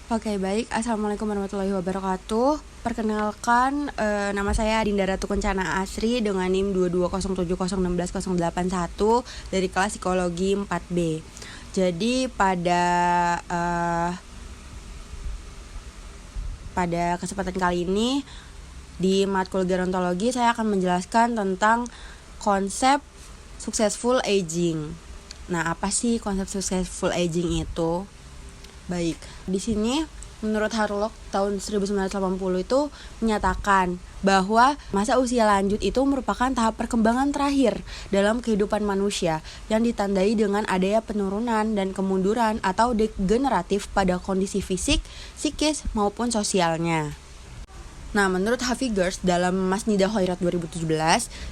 Oke, baik. Assalamualaikum warahmatullahi wabarakatuh. Perkenalkan, nama saya Dinda Ratu Kencana Asri dengan NIM 22070160881 dari kelas Psikologi 4B. Jadi pada kesempatan kali ini di matkul gerontologi saya akan menjelaskan tentang konsep successful aging. Nah, apa sih konsep successful aging itu? Baik, di sini menurut Harlock tahun 1980 itu menyatakan bahwa masa usia lanjut itu merupakan tahap perkembangan terakhir dalam kehidupan manusia yang ditandai dengan adanya penurunan dan kemunduran atau degeneratif pada kondisi fisik, psikis maupun sosialnya. Nah, menurut Harvey Gerst dalam Masnidah Khairat 2017,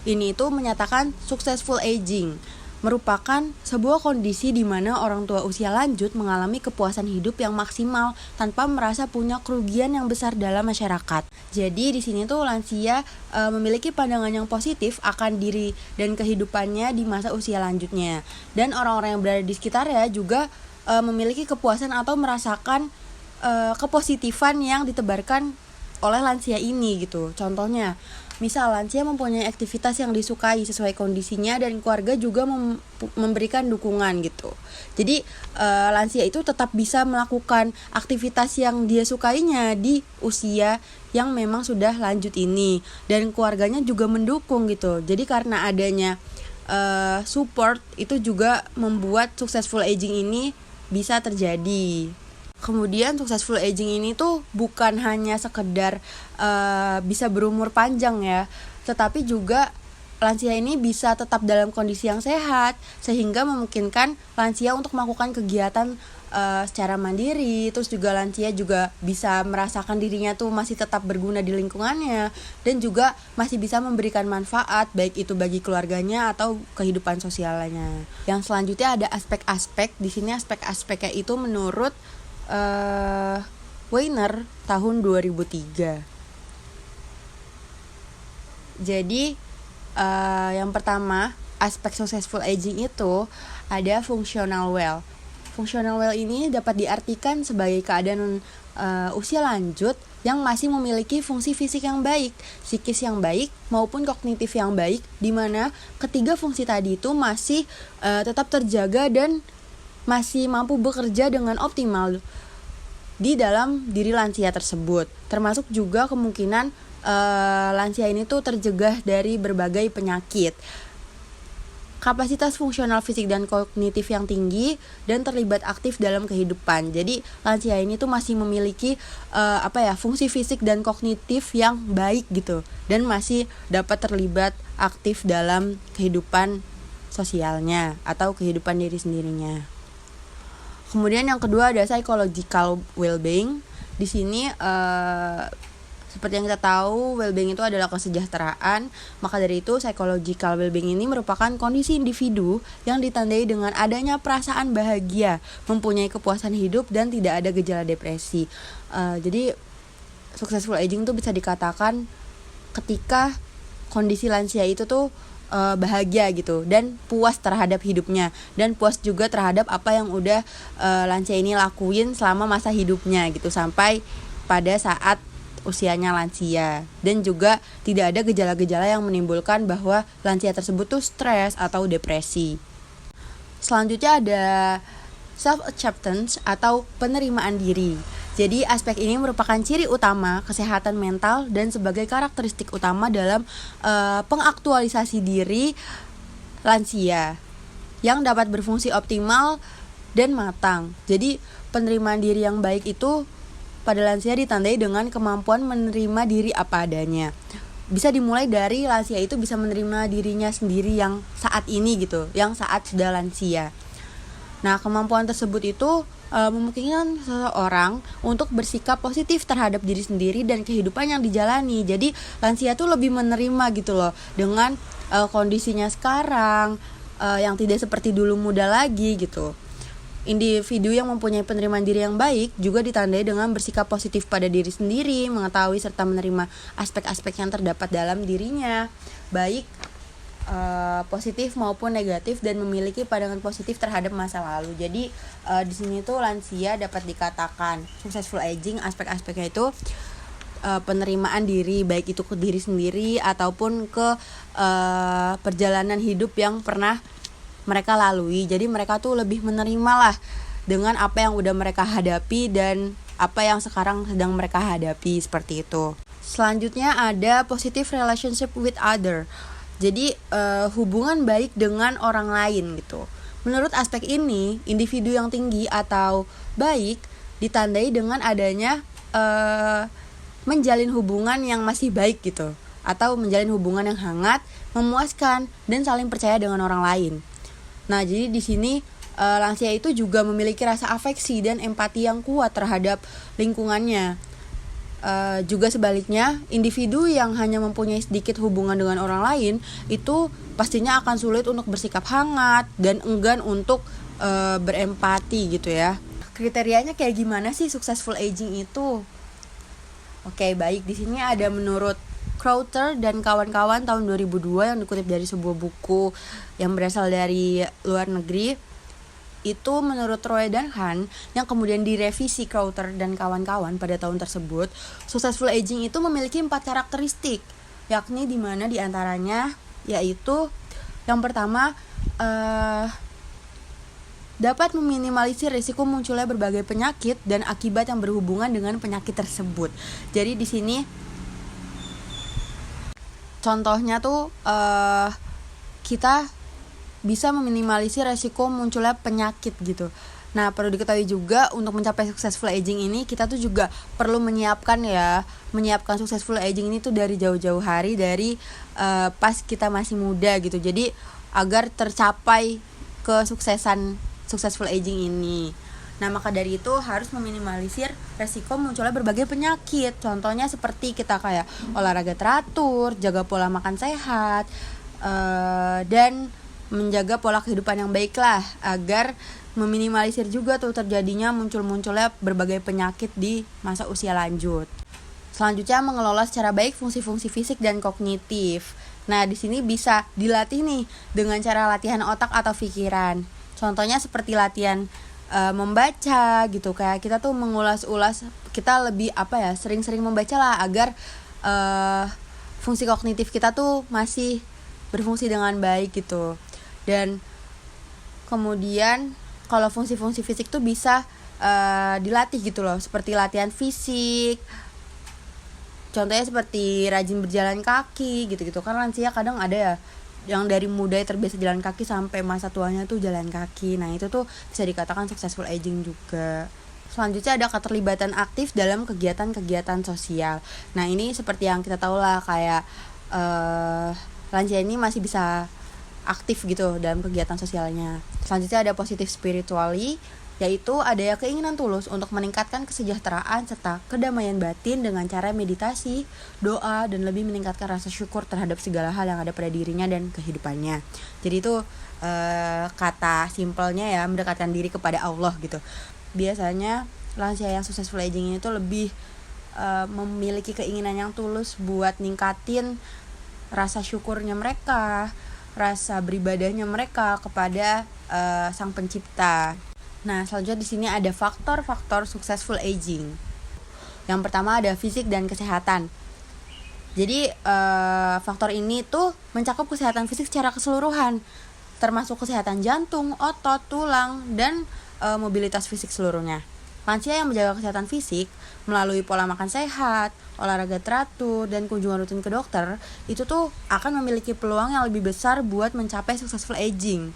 ini itu menyatakan successful aging merupakan sebuah kondisi di mana orang tua usia lanjut mengalami kepuasan hidup yang maksimal tanpa merasa punya kerugian yang besar dalam masyarakat. Jadi di sini tuh lansia memiliki pandangan yang positif akan diri dan kehidupannya di masa usia lanjutnya. Dan orang-orang yang berada di sekitarnya juga memiliki kepuasan atau merasakan kepositifan yang ditebarkan oleh lansia ini gitu. Contohnya, misal lansia mempunyai aktivitas yang disukai sesuai kondisinya dan keluarga juga memberikan dukungan gitu. Jadi lansia itu tetap bisa melakukan aktivitas yang dia sukainya di usia yang memang sudah lanjut ini, dan keluarganya juga mendukung gitu. Jadi karena adanya support itu juga membuat successful aging ini bisa terjadi. Kemudian successful aging ini tuh bukan hanya sekedar bisa berumur panjang ya, tetapi juga lansia ini bisa tetap dalam kondisi yang sehat sehingga memungkinkan lansia untuk melakukan kegiatan secara mandiri. Terus juga lansia juga bisa merasakan dirinya tuh masih tetap berguna di lingkungannya dan juga masih bisa memberikan manfaat baik itu bagi keluarganya atau kehidupan sosialnya. Yang selanjutnya ada aspek-aspek. Di sini aspek-aspeknya itu menurut Weiner tahun 2003. Jadi yang pertama, aspek successful aging itu ada functional well. Functional well ini dapat diartikan sebagai keadaan usia lanjut yang masih memiliki fungsi fisik yang baik, psikis yang baik, maupun kognitif yang baik, di mana ketiga fungsi tadi itu masih tetap terjaga dan masih mampu bekerja dengan optimal di dalam diri lansia tersebut. Termasuk juga kemungkinan lansia ini tuh tercegah dari berbagai penyakit. Kapasitas fungsional fisik dan kognitif yang tinggi dan terlibat aktif dalam kehidupan. Jadi lansia ini tuh masih memiliki fungsi fisik dan kognitif yang baik gitu, dan masih dapat terlibat aktif dalam kehidupan sosialnya atau kehidupan diri sendirinya. Kemudian yang kedua ada psychological well-being. Di sini seperti yang kita tahu, well-being itu adalah kesejahteraan. Maka dari itu psychological well-being ini merupakan kondisi individu yang ditandai dengan adanya perasaan bahagia, mempunyai kepuasan hidup dan tidak ada gejala depresi. Jadi successful aging itu bisa dikatakan ketika kondisi lansia itu tuh bahagia gitu dan puas terhadap hidupnya, dan puas juga terhadap apa yang udah lansia ini lakuin selama masa hidupnya gitu sampai pada saat usianya lansia, dan juga tidak ada gejala-gejala yang menimbulkan bahwa lansia tersebut tuh stres atau depresi. Selanjutnya ada self-acceptance atau penerimaan diri. Jadi aspek ini merupakan ciri utama kesehatan mental dan sebagai karakteristik utama dalam pengaktualisasi diri lansia yang dapat berfungsi optimal dan matang. Jadi penerimaan diri yang baik itu pada lansia ditandai dengan kemampuan menerima diri apa adanya. Bisa dimulai dari lansia itu bisa menerima dirinya sendiri yang saat ini gitu, yang saat sudah lansia. Nah, kemampuan tersebut itu memungkinkan seseorang untuk bersikap positif terhadap diri sendiri dan kehidupan yang dijalani. Jadi lansia tuh lebih menerima gitu loh dengan kondisinya sekarang yang tidak seperti dulu muda lagi gitu. Individu yang mempunyai penerimaan diri yang baik juga ditandai dengan bersikap positif pada diri sendiri, mengetahui serta menerima aspek-aspek yang terdapat dalam dirinya, baik positif maupun negatif dan memiliki pandangan positif terhadap masa lalu. Jadi di sini tuh lansia dapat dikatakan successful aging, aspek-aspeknya itu penerimaan diri, baik itu ke diri sendiri ataupun ke perjalanan hidup yang pernah mereka lalui. Jadi mereka tuh lebih menerima lah dengan apa yang udah mereka hadapi dan apa yang sekarang sedang mereka hadapi, seperti itu. Selanjutnya ada positive relationship with other. Jadi hubungan baik dengan orang lain gitu. Menurut aspek ini, individu yang tinggi atau baik ditandai dengan adanya menjalin hubungan yang masih baik gitu, atau menjalin hubungan yang hangat, memuaskan, dan saling percaya dengan orang lain. Nah, jadi di sini lansia itu juga memiliki rasa afeksi dan empati yang kuat terhadap lingkungannya. Juga sebaliknya, individu yang hanya mempunyai sedikit hubungan dengan orang lain itu pastinya akan sulit untuk bersikap hangat dan enggan untuk berempati gitu ya. Kriterianya kayak gimana sih successful aging itu? Oke, baik, di sini ada menurut Crowther dan kawan-kawan tahun 2002 yang dikutip dari sebuah buku yang berasal dari luar negeri. Itu menurut Roy dan Han yang kemudian direvisi Crowther dan kawan-kawan pada tahun tersebut. Successful aging itu memiliki 4 karakteristik, yakni di mana diantaranya yaitu yang pertama dapat meminimalisir risiko munculnya berbagai penyakit dan akibat yang berhubungan dengan penyakit tersebut. Jadi di sini contohnya tuh kita bisa meminimalisir resiko munculnya penyakit gitu. Nah, perlu diketahui juga untuk mencapai successful aging ini kita tuh juga perlu menyiapkan successful aging ini tuh dari jauh-jauh hari, dari pas kita masih muda gitu. Jadi agar tercapai kesuksesan successful aging ini. Nah, maka dari itu harus meminimalisir resiko munculnya berbagai penyakit. Contohnya seperti kita kayak olahraga teratur, jaga pola makan sehat, dan menjaga pola kehidupan yang baik lah, agar meminimalisir juga tuh terjadinya munculnya berbagai penyakit di masa usia lanjut. Selanjutnya, mengelola secara baik fungsi-fungsi fisik dan kognitif. Nah, di sini bisa dilatih nih dengan cara latihan otak atau pikiran. Contohnya seperti latihan membaca gitu, kayak kita tuh mengulas-ulas, kita lebih sering-sering membaca lah agar fungsi kognitif kita tuh masih berfungsi dengan baik gitu. Dan kemudian kalau fungsi-fungsi fisik tuh bisa dilatih gitu loh, seperti latihan fisik. Contohnya seperti rajin berjalan kaki gitu-gitu. Kan lansia kadang ada ya yang dari muda terbiasa jalan kaki sampai masa tuanya tuh jalan kaki. Nah, itu tuh bisa dikatakan successful aging juga. Selanjutnya ada keterlibatan aktif dalam kegiatan-kegiatan sosial. Nah, ini seperti yang kita tahu lah, kayak lansia ini masih bisa aktif gitu dalam kegiatan sosialnya. Selanjutnya ada positive spirituality, yaitu ada keinginan tulus untuk meningkatkan kesejahteraan serta kedamaian batin dengan cara meditasi, doa, dan lebih meningkatkan rasa syukur terhadap segala hal yang ada pada dirinya dan kehidupannya. Jadi itu kata simpelnya ya, mendekatkan diri kepada Allah gitu. Biasanya lansia yang successful aging itu lebih memiliki keinginan yang tulus buat ningkatin rasa syukurnya mereka, rasa beribadahnya mereka kepada Sang Pencipta. Nah, selanjutnya di sini ada faktor-faktor successful aging. Yang pertama ada fisik dan kesehatan. Jadi faktor ini tuh mencakup kesehatan fisik secara keseluruhan, termasuk kesehatan jantung, otot, tulang, dan mobilitas fisik seluruhnya. Lansia yang menjaga kesehatan fisik melalui pola makan sehat, olahraga teratur, dan kunjungan rutin ke dokter, itu tuh akan memiliki peluang yang lebih besar buat mencapai successful aging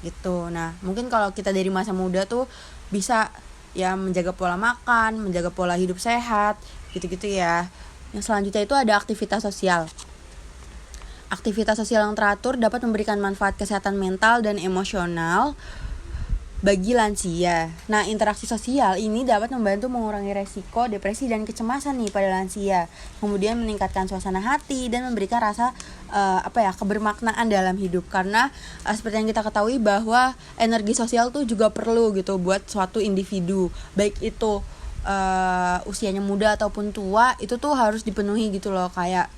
gitu. Nah, mungkin kalau kita dari masa muda tuh bisa ya menjaga pola makan, menjaga pola hidup sehat, gitu-gitu ya. Yang selanjutnya itu ada aktivitas sosial. Aktivitas sosial yang teratur dapat memberikan manfaat kesehatan mental dan emosional bagi lansia. Nah, interaksi sosial ini dapat membantu mengurangi resiko depresi dan kecemasan nih pada lansia. Kemudian meningkatkan suasana hati dan memberikan rasa kebermaknaan dalam hidup. Karena seperti yang kita ketahui bahwa energi sosial tuh juga perlu gitu buat suatu individu. Baik itu usianya muda ataupun tua, itu tuh harus dipenuhi gitu loh, kayak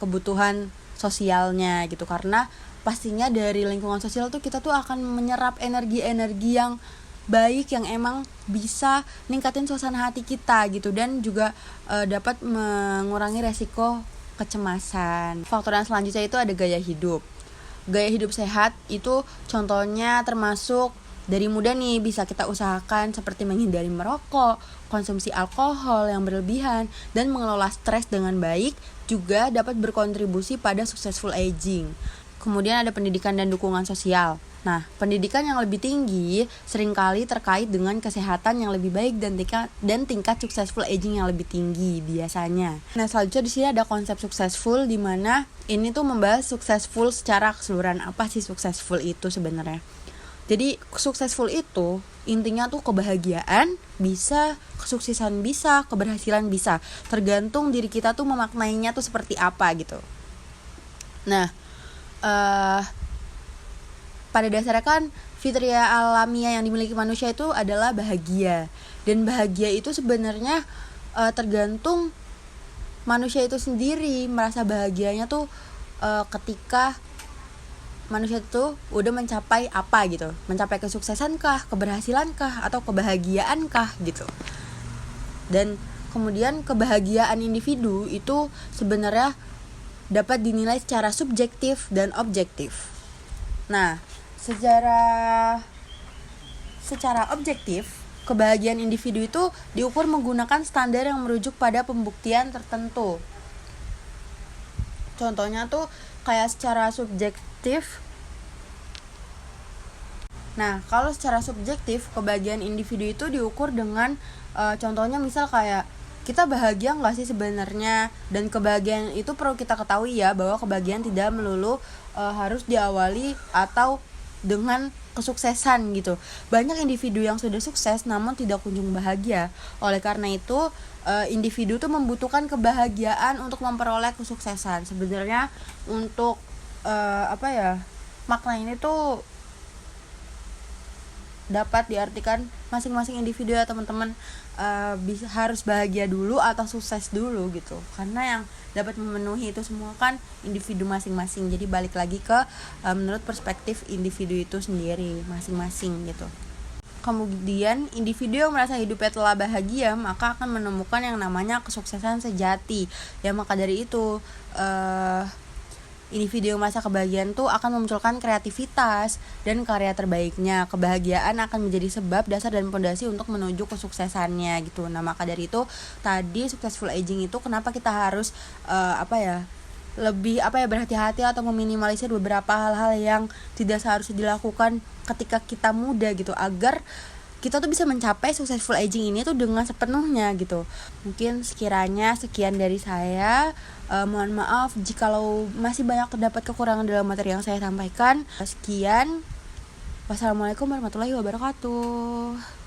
kebutuhan sosialnya gitu, karena pastinya dari lingkungan sosial tuh kita tuh akan menyerap energi-energi yang baik yang emang bisa ningkatin suasana hati kita gitu, dan juga dapat mengurangi resiko kecemasan. Faktor yang selanjutnya itu ada gaya hidup. Gaya hidup sehat itu contohnya termasuk dari muda nih bisa kita usahakan seperti menghindari merokok, konsumsi alkohol yang berlebihan, dan mengelola stres dengan baik juga dapat berkontribusi pada successful aging. Kemudian ada pendidikan dan dukungan sosial. Nah, pendidikan yang lebih tinggi seringkali terkait dengan kesehatan yang lebih baik dan tingkat successful aging yang lebih tinggi biasanya. Nah, selanjutnya di sini ada konsep successful, di mana ini tuh membahas successful secara keseluruhan. Apa sih successful itu sebenarnya? Jadi, successful itu intinya tuh kebahagiaan bisa, kesuksesan bisa, keberhasilan bisa. Tergantung diri kita tuh memaknainya tuh seperti apa gitu. Nah, pada dasarnya kan fitriyah alamiah yang dimiliki manusia itu adalah bahagia, dan bahagia itu sebenarnya tergantung manusia itu sendiri merasa bahagianya tuh ketika manusia itu udah mencapai apa gitu, mencapai kesuksesankah, keberhasilankah, atau kebahagiaankah gitu. Dan kemudian kebahagiaan individu itu sebenarnya dapat dinilai secara subjektif dan objektif. Nah, secara objektif, kebahagiaan individu itu diukur menggunakan standar yang merujuk pada pembuktian tertentu. Contohnya tuh kayak secara subjektif. Nah, kalau secara subjektif, kebahagiaan individu itu diukur dengan contohnya misal kayak kita bahagia nggak sih sebenarnya, dan kebahagiaan itu perlu kita ketahui ya, bahwa kebahagiaan tidak melulu harus diawali atau dengan kesuksesan gitu. Banyak individu yang sudah sukses namun tidak kunjung bahagia. Oleh karena itu individu tuh membutuhkan kebahagiaan untuk memperoleh kesuksesan. Sebenarnya untuk makna ini tuh dapat diartikan masing-masing individu ya teman-teman, harus bahagia dulu atau sukses dulu gitu, karena yang dapat memenuhi itu semua kan individu masing-masing. Jadi balik lagi ke menurut perspektif individu itu sendiri masing-masing gitu. Kemudian individu yang merasa hidupnya telah bahagia maka akan menemukan yang namanya kesuksesan sejati. Ya maka dari itu individu yang merasa kebahagiaan tuh akan memunculkan kreativitas dan karya terbaiknya. Kebahagiaan akan menjadi sebab, dasar, dan pondasi untuk menuju kesuksesannya gitu. Nah, maka dari itu tadi successful aging itu kenapa kita harus lebih berhati-hati atau meminimalisir beberapa hal-hal yang tidak seharusnya dilakukan ketika kita muda gitu, agar kita tuh bisa mencapai successful aging ini tuh dengan sepenuhnya gitu. Mungkin sekiranya sekian dari saya. Mohon maaf jikalau masih banyak terdapat kekurangan dalam materi yang saya sampaikan. Sekian. Wassalamualaikum warahmatullahi wabarakatuh.